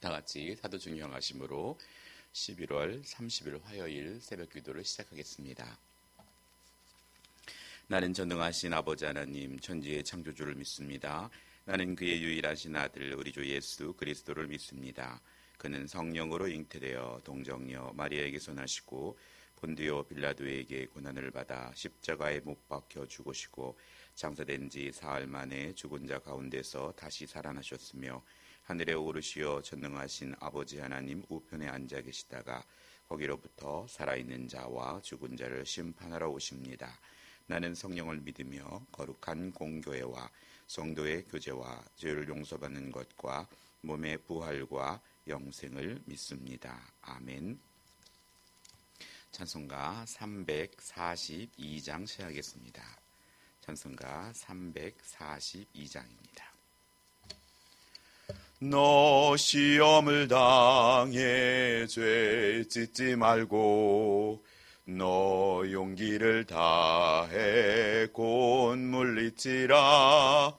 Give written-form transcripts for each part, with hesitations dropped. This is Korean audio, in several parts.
다 같이 사도중 경하심으로 11월 30일 화요일 새벽 기도를 시작하겠습니다. 나는 전능하신 아버지 하나님 천지의 창조주를 믿습니다. 나는 그의 유일하신 아들 우리 주 예수 그리스도를 믿습니다. 그는 성령으로 잉태되어 동정녀 마리아에게서 나시고 본디오 빌라도에게 고난을 받아 십자가에 못 박혀 죽으시고 장사된 지 사흘 만에 죽은 자 가운데서 다시 살아나셨으며 하늘에 오르시어 전능하신 아버지 하나님 우편에 앉아 계시다가 거기로부터 살아있는 자와 죽은 자를 심판하러 오십니다. 나는 성령을 믿으며 거룩한 공교회와 성도의 교제와 죄를 용서받는 것과 몸의 부활과 영생을 믿습니다. 아멘. 찬송가 342장 시작하겠습니다. 찬송가 342장입니다. 너 시험을 당해 죄 짓지 말고 너 용기를 다해 곧 물리치라.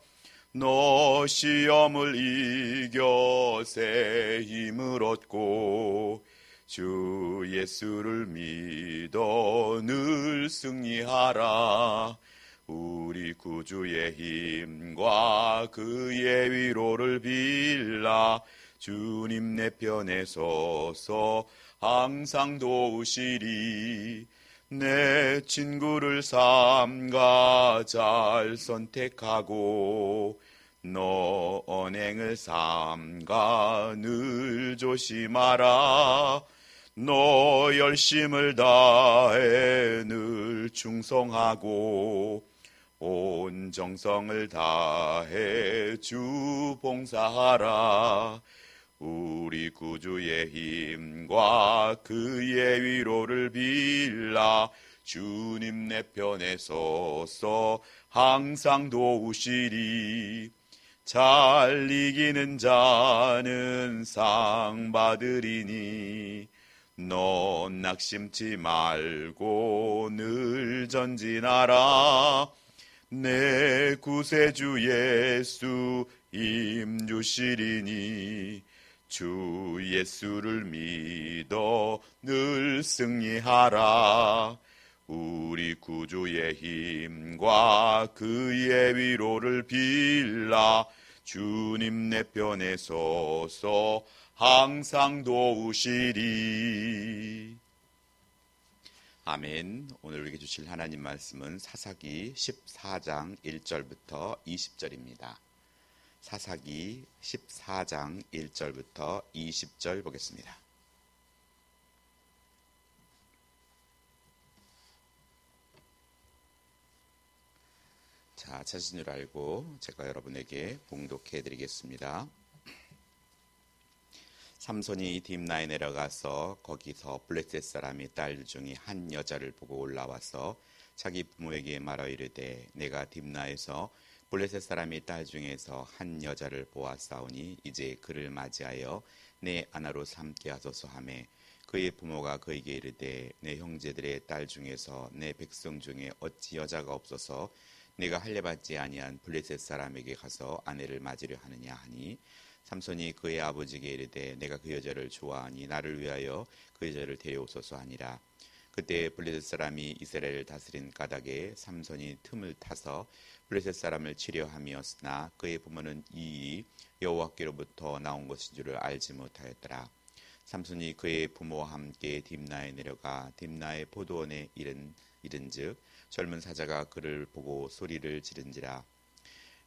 너 시험을 이겨 새 힘을 얻고 주 예수를 믿어 늘 승리하라. 우리 구주의 힘과 그의 위로를 빌라. 주님 내 편에 서서 항상 도우시리. 내 친구를 삼가 잘 선택하고 너 언행을 삼가 늘 조심하라. 너 열심을 다해 늘 충성하고 온 정성을 다해 주 봉사하라. 우리 구주의 힘과 그의 위로를 빌라. 주님 내 편에 서서 항상 도우시리. 잘 이기는 자는 상 받으리니 너 낙심치 말고 늘 전진하라. 내 구세주 예수 힘 주시리니 주 예수를 믿어 늘 승리하라. 우리 구주의 힘과 그의 위로를 빌라. 주님 내 편에 서서 항상 도우시리. 아멘. 오늘 우리에게 주실 하나님 말씀은 사사기 14장 1절부터 20절입니다. 사사기 14장 1절부터 20절 보겠습니다. 자, 찾으신 줄 알고 제가 여러분에게 봉독해 드리겠습니다. 삼손이 딥나에 내려가서 거기서 블레셋 사람의 딸 중에 한 여자를 보고 올라와서 자기 부모에게 말하 이르되 내가 딥나에서 블레셋 사람의 딸 중에서 한 여자를 보았사오니 이제 그를 맞이하여 내 아내로 삼게 하소서 하매 그의 부모가 그에게 이르되 내 형제들의 딸 중에서 내 백성 중에 어찌 여자가 없어서 내가 할례받지 아니한 블레셋 사람에게 가서 아내를 맞으려 하느냐 하니 삼손이 그의 아버지에게 이르되 내가 그 여자를 좋아하니 나를 위하여 그 여자를 데려오소서 하니라. 그때 블레셋 사람이 이스라엘을 다스린 까닭에 삼손이 틈을 타서 블레셋 사람을 치려 함이었으나 그의 부모는 이 여호와께로부터 나온 것인 줄을 알지 못하였더라. 삼손이 그의 부모와 함께 딥나에 내려가 딥나의 포도원에 이른즉 젊은 사자가 그를 보고 소리를 지른지라.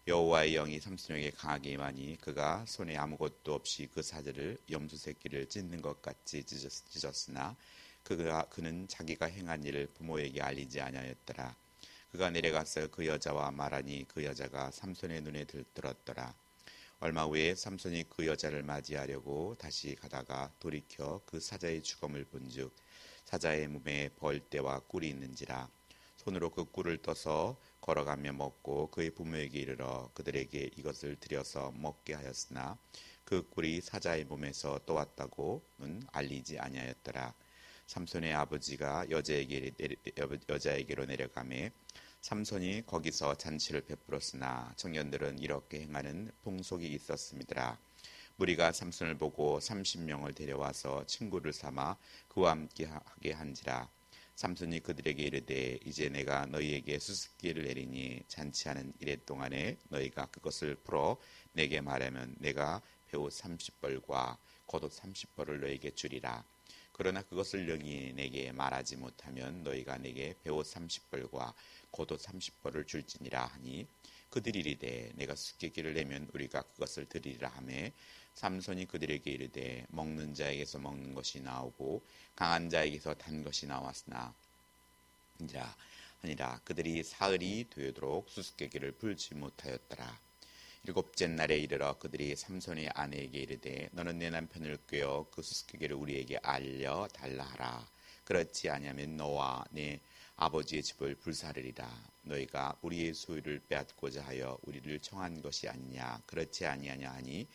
여호와의 영이 삼손에게 강하게 임하니 그가 손에 아무것도 없이 그 사자를 염소 새끼를 찢는 것 같이 찢었으나 그는 자기가 행한 일을 부모에게 알리지 아니하였더라. 그가 내려가서 그 여자와 말하니 그 여자가 삼손의 눈에 들었더라. 얼마 후에 삼손이 그 여자를 맞이하려고 다시 가다가 돌이켜 그 사자의 죽음을 본즉 사자의 몸에 벌떼와 꿀이 있는지라. 손으로 그 꿀을 떠서 걸어가며 먹고 그의 부모에게 이르러 그들에게 이것을 드려서 먹게 하였으나 그 꿀이 사자의 몸에서 떠왔다고는 알리지 아니하였더라. 삼손의 아버지가 여자에게로 내려가매 삼손이 거기서 잔치를 베풀었으나 청년들은 이렇게 행하는 풍속이 있었습니다. 무리가 삼손을 보고 30명을 데려와서 친구를 삼아 그와 함께 하게 한지라. 삼손이 그들에게 이르되 이제 내가 너희에게 수수께를 내리니 잔치하는 이래 동안에 너희가 그것을 풀어 내게 말하면 내가 배옷 30벌과 겉옷 30벌을 너희에게 주리라. 그러나 그것을 능히 내게 말하지 못하면 너희가 내게 배옷 30벌과 겉옷 30벌을 줄지니라 하니 그들이 이르되 내가 수수께끼를 내면 우리가 그것을 드리리라 하매 삼손이 그들에게 이르되 먹는 자에게서 먹는 것이 나오고 강한 자에게서 단 것이 나왔으나 아니라 그들이 사흘이 되도록 수수께끼를 풀지 못하였더라. 일곱째 날에 이르러 그들이 삼손의 아내에게 이르되 너는 내 남편을 꾀어 그 수수께끼를 우리에게 알려 달라 하라. 그렇지 아니하면 너와 내 아버지의 집을 불사르리라. 너희가 우리의 소유를 빼앗고자 하여 우리를 청한 것이 아니냐. 그렇지 아니하냐 하니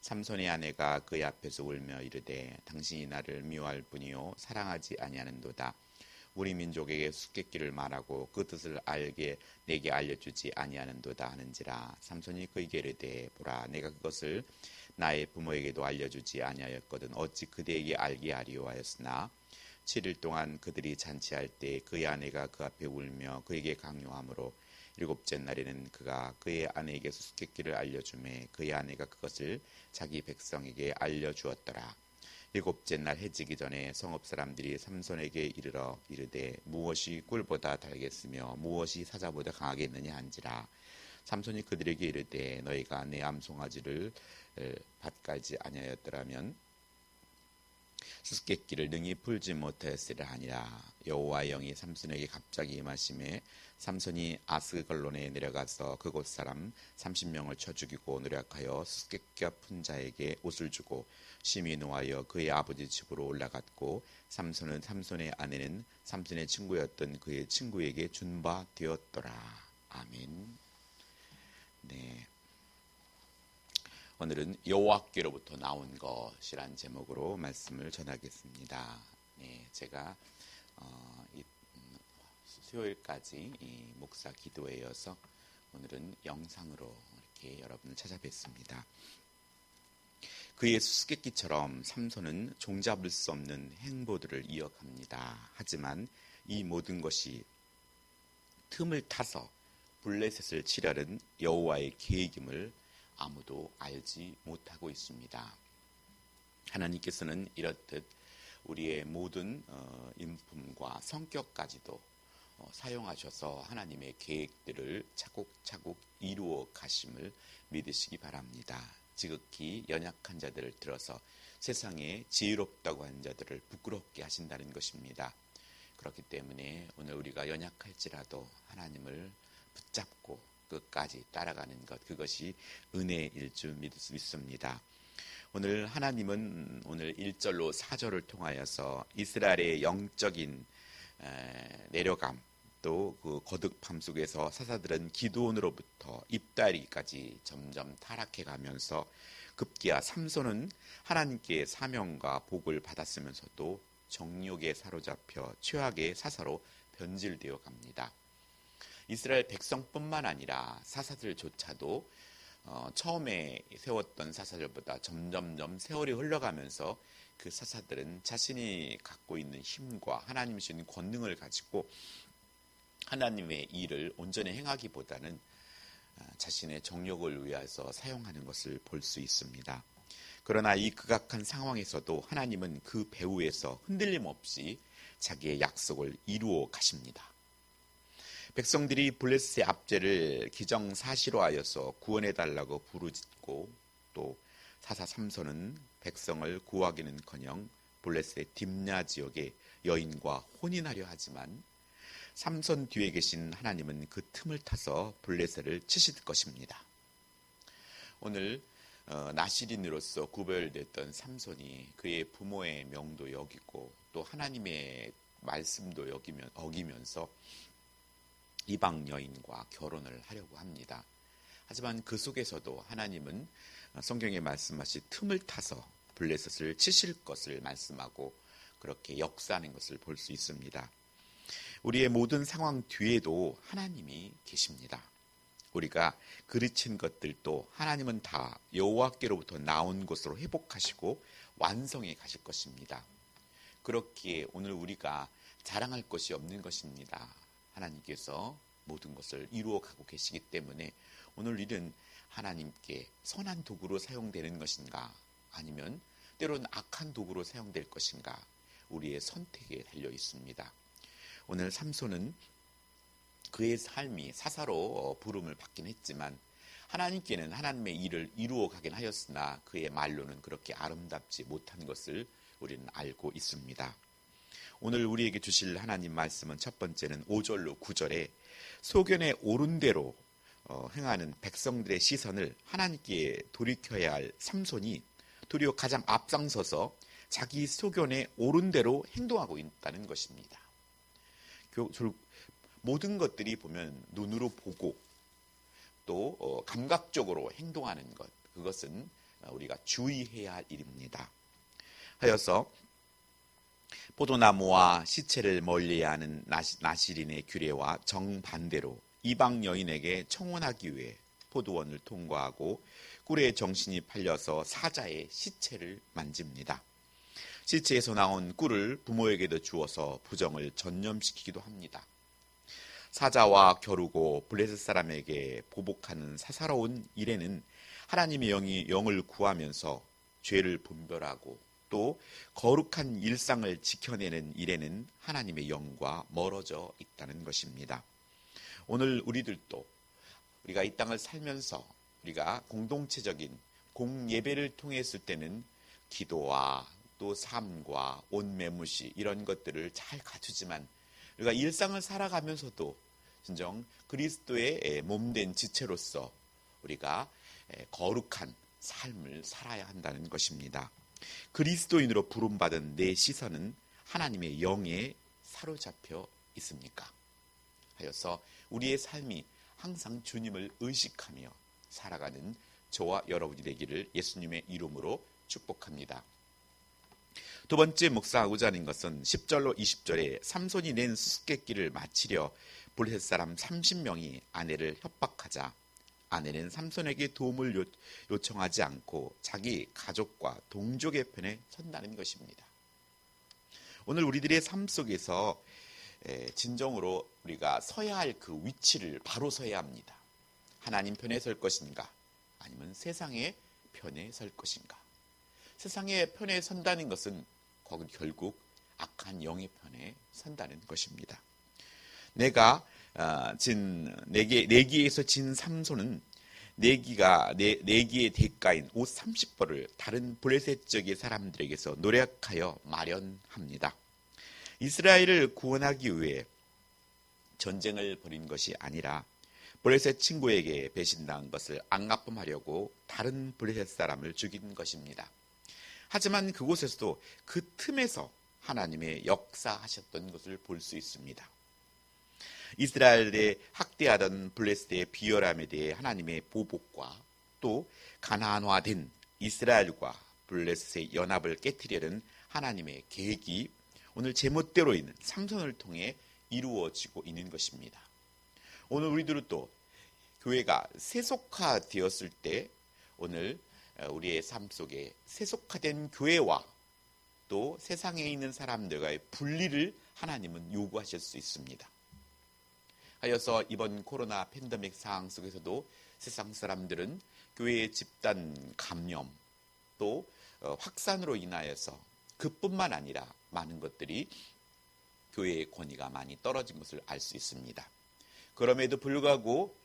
삼손의 아내가 그의 앞에서 울며 이르되 당신이 나를 미워할 뿐이요 사랑하지 아니하는도다. 우리 민족에게 수수께끼를 말하고 그 뜻을 알게 내게 알려주지 아니하는도다 하는지라. 삼손이 그에게 이르되 보라 내가 그것을 나의 부모에게도 알려주지 아니하였거든 어찌 그대에게 알게 하리요 하였으나 7일 동안 그들이 잔치할 때 그의 아내가 그 앞에 울며 그에게 강요하므로 일곱째 날에는 그가 그의 아내에게 수수께끼를 알려주매 그의 아내가 그것을 자기 백성에게 알려주었더라. 일곱째 날 해지기 전에 성읍 사람들이 삼손에게 이르러 이르되 무엇이 꿀보다 달겠으며 무엇이 사자보다 강하겠느냐 한지라. 삼손이 그들에게 이르되 너희가 내 암송아지를 밭갈지 아니하였더라면 수수께끼를 능히 풀지 못하였으리라 하니라. 여호와의 영이 삼손에게 갑자기 임하심에 삼손이 아스글론에 내려가서 그곳 사람 30명을 쳐 죽이고 노력하여 수수께끼가 푼 자에게 옷을 주고 심히 노하여 그의 아버지 집으로 올라갔고 삼손은 삼손의 아내는 삼손의 친구였던 그의 친구에게 준 바 되었더라. 아멘. 네. 오늘은 여호와께로부터 나온 것이란 제목으로 말씀을 전하겠습니다. 네, 제가 수요일까지 이 목사 기도에 이어서 오늘은 영상으로 이렇게 여러분을 찾아뵙습니다. 그의 수수께끼처럼 삼손은 종잡을 수 없는 행보들을 이어갑니다. 하지만 이 모든 것이 틈을 타서 블레셋을 치려는 여호와의 계획임을 아무도 알지 못하고 있습니다. 하나님께서는 이렇듯 우리의 모든 인품과 성격까지도 사용하셔서 하나님의 계획들을 차곡차곡 이루어 가심을 믿으시기 바랍니다. 지극히 연약한 자들을 들어서 세상에 지혜롭다고 하는 자들을 부끄럽게 하신다는 것입니다. 그렇기 때문에 오늘 우리가 연약할지라도 하나님을 붙잡고 끝까지 따라가는 것, 그것이 은혜일 줄 믿습니다. 오늘 하나님은 오늘 1절로 4절을 통하여서 이스라엘의 영적인 내려감, 또 그 거듭함 속에서 사사들은 기드온으로부터 입다리까지 점점 타락해 가면서 급기야 삼손은 하나님께 사명과 복을 받았으면서도 정욕에 사로잡혀 최악의 사사로 변질되어 갑니다. 이스라엘 백성뿐만 아니라 사사들조차도 처음에 세웠던 사사들보다 점점점 세월이 흘러가면서 그 사사들은 자신이 갖고 있는 힘과 하나님 주신 권능을 가지고 하나님의 일을 온전히 행하기보다는 자신의 정욕을 위해서 사용하는 것을 볼 수 있습니다. 그러나 이 극악한 상황에서도 하나님은 그 배후에서 흔들림 없이 자기의 약속을 이루어 가십니다. 백성들이 블레셋의 압제를 기정사실화하여서 구원해달라고 부르짖고 또 사사 삼손은 백성을 구하기는커녕 블레셋의 딥냐 지역의 여인과 혼인하려 하지만 삼손 뒤에 계신 하나님은 그 틈을 타서 블레셋을 치실 것입니다. 오늘 나실인으로서 구별됐던 삼손이 그의 부모의 명도 여기고 또 하나님의 말씀도 어기면서 이방 여인과 결혼을 하려고 합니다. 하지만 그 속에서도 하나님은 성경에 말씀하신 틈을 타서 블레셋을 치실 것을 말씀하고 그렇게 역사하는 것을 볼 수 있습니다. 우리의 모든 상황 뒤에도 하나님이 계십니다. 우리가 그르친 것들도 하나님은 다 여호와께로부터 나온 것으로 회복하시고 완성해 가실 것입니다. 그렇기에 오늘 우리가 자랑할 것이 없는 것입니다. 하나님께서 모든 것을 이루어 가고 계시기 때문에 오늘 일은 하나님께 선한 도구로 사용되는 것인가, 아니면 때로는 악한 도구로 사용될 것인가, 우리의 선택에 달려 있습니다. 오늘 삼손은 그의 삶이 사사로 부름을 받긴 했지만 하나님께는 하나님의 일을 이루어 가긴 하였으나 그의 말로는 그렇게 아름답지 못한 것을 우리는 알고 있습니다. 오늘 우리에게 주실 하나님 말씀은 첫 번째는 5절로 9절에 소견에 옳은 대로 행하는 백성들의 시선을 하나님께 돌이켜야 할 삼손이 도리어 가장 앞장서서 자기 소견에 옳은 대로 행동하고 있다는 것입니다. 모든 것들이 보면 눈으로 보고 또 감각적으로 행동하는 것, 그것은 우리가 주의해야 할 일입니다. 하여서 포도나무와 시체를 멀리하는 나시린의 규례와 정반대로 이방 여인에게 청혼하기 위해 포도원을 통과하고 꿀에 정신이 팔려서 사자의 시체를 만집니다. 시체에서 나온 꿀을 부모에게도 주어서 부정을 전념시키기도 합니다. 사자와 겨루고 블레셋 사람에게 보복하는 사사로운 일에는 하나님의 영을 구하면서 죄를 분별하고 또 거룩한 일상을 지켜내는 일에는 하나님의 영과 멀어져 있다는 것입니다. 오늘 우리들도 우리가 이 땅을 살면서 우리가 공동체적인 공예배를 통했을 때는 기도와 또 삶과 온매무시 이런 것들을 잘 갖추지만 우리가 일상을 살아가면서도 진정 그리스도의 몸된 지체로서 우리가 거룩한 삶을 살아야 한다는 것입니다. 그리스도인으로 부름받은 내 시선은 하나님의 영에 사로잡혀 있습니까? 하여서 우리의 삶이 항상 주님을 의식하며 살아가는 저와 여러분이 되기를 예수님의 이름으로 축복합니다. 두 번째 묵상하고자 하는 것은 10절로 20절에 삼손이 낸 수수께끼를 마치려 블레셋 사람 30명이 아내를 협박하자 아내는 삼손에게 도움을 요청하지 않고 자기 가족과 동족의 편에 선다는 것입니다. 오늘 우리들의 삶 속에서 진정으로 우리가 서야 할 그 위치를 바로 서야 합니다. 하나님 편에 설 것인가, 아니면 세상의 편에 설 것인가. 세상의 편에 선다는 것은 거기 결국 악한 영의 편에 선다는 것입니다. 내기에서 진 삼손은 내기의 대가인 옷 30벌을 다른 블레셋 지역의 사람들에게서 노력하여 마련합니다. 이스라엘을 구원하기 위해 전쟁을 벌인 것이 아니라 블레셋 친구에게 배신당한 것을 앙납범하려고 다른 블레셋 사람을 죽인 것입니다. 하지만 그곳에서도 그 틈에서 하나님의 역사하셨던 것을 볼 수 있습니다. 이스라엘에 학대하던 블레셋의 비열함에 대해 하나님의 보복과 또 가나안화된 이스라엘과 블레셋의 연합을 깨뜨리려는 하나님의 계획이 오늘 제멋대로 있는 삼손을 통해 이루어지고 있는 것입니다. 오늘 우리들은 또 교회가 세속화되었을 때 오늘 우리의 삶 속에 세속화된 교회와 또 세상에 있는 사람들과의 분리를 하나님은 요구하실 수 있습니다. 하여서 이번 코로나 팬데믹 상황 속에서도 세상 사람들은 교회의 집단 감염 또 확산으로 인하여서 그뿐만 아니라 많은 것들이 교회의 권위가 많이 떨어진 것을 알 수 있습니다. 그럼에도 불구하고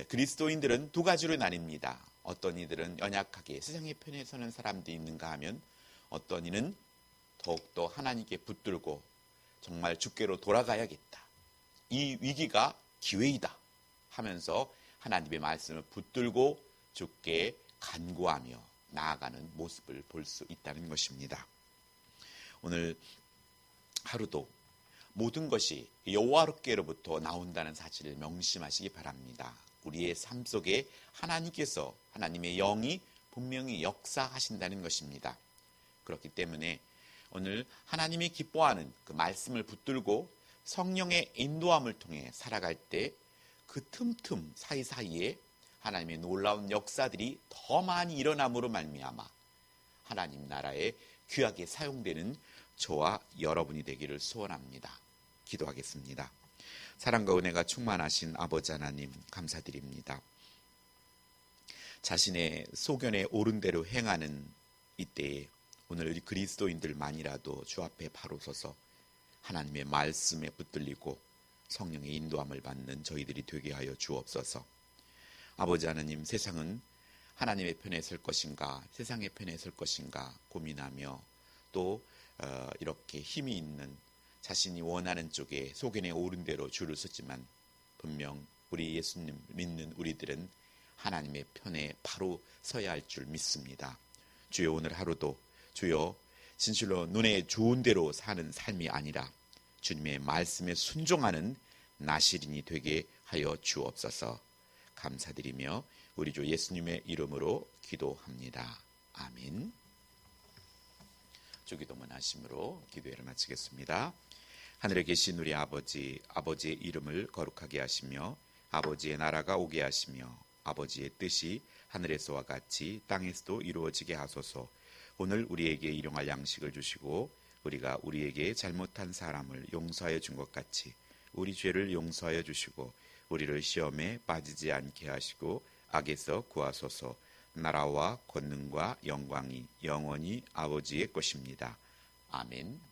그리스도인들은 두 가지로 나뉩니다. 어떤 이들은 연약하게 세상의 편에 서는 사람들이 있는가 하면 어떤 이는 더욱더 하나님께 붙들고 정말 주께로 돌아가야겠다. 이 위기가 기회이다 하면서 하나님의 말씀을 붙들고 주께 간구하며 나아가는 모습을 볼 수 있다는 것입니다. 오늘 하루도 모든 것이 여호와께로부터 나온다는 사실을 명심하시기 바랍니다. 우리의 삶 속에 하나님께서 하나님의 영이 분명히 역사하신다는 것입니다. 그렇기 때문에 오늘 하나님이 기뻐하는 그 말씀을 붙들고 성령의 인도함을 통해 살아갈 때 그 틈틈 사이사이에 하나님의 놀라운 역사들이 더 많이 일어남으로 말미암아 하나님 나라에 귀하게 사용되는 저와 여러분이 되기를 소원합니다. 기도하겠습니다. 사랑과 은혜가 충만하신 아버지 하나님 감사드립니다. 자신의 소견에 옳은 대로 행하는 이때에 오늘 우리 그리스도인들만이라도 주 앞에 바로 서서 하나님의 말씀에 붙들리고 성령의 인도함을 받는 저희들이 되게 하여 주옵소서. 아버지 하나님, 세상은 하나님의 편에 설 것인가 세상의 편에 설 것인가 고민하며 또 이렇게 힘이 있는 자신이 원하는 쪽에 소견에 옳은 대로 줄을 섰지만 분명 우리 예수님 믿는 우리들은 하나님의 편에 바로 서야 할 줄 믿습니다. 주여, 오늘 하루도 주여 진실로 눈에 좋은 대로 사는 삶이 아니라 주님의 말씀에 순종하는 나시린이 되게 하여 주옵소서. 감사드리며 우리 주 예수님의 이름으로 기도합니다. 아멘. 주기도문 하심으로 기도회를 마치겠습니다. 하늘에 계신 우리 아버지, 아버지의 이름을 거룩하게 하시며 아버지의 나라가 오게 하시며 아버지의 뜻이 하늘에서와 같이 땅에서도 이루어지게 하소서. 오늘 우리에게 일용할 양식을 주시고 우리가 우리에게 잘못한 사람을 용서하여 준 것 같이 우리 죄를 용서하여 주시고 우리를 시험에 빠지지 않게 하시고 악에서 구하소서. 나라와 권능과 영광이 영원히 아버지의 것입니다. 아멘.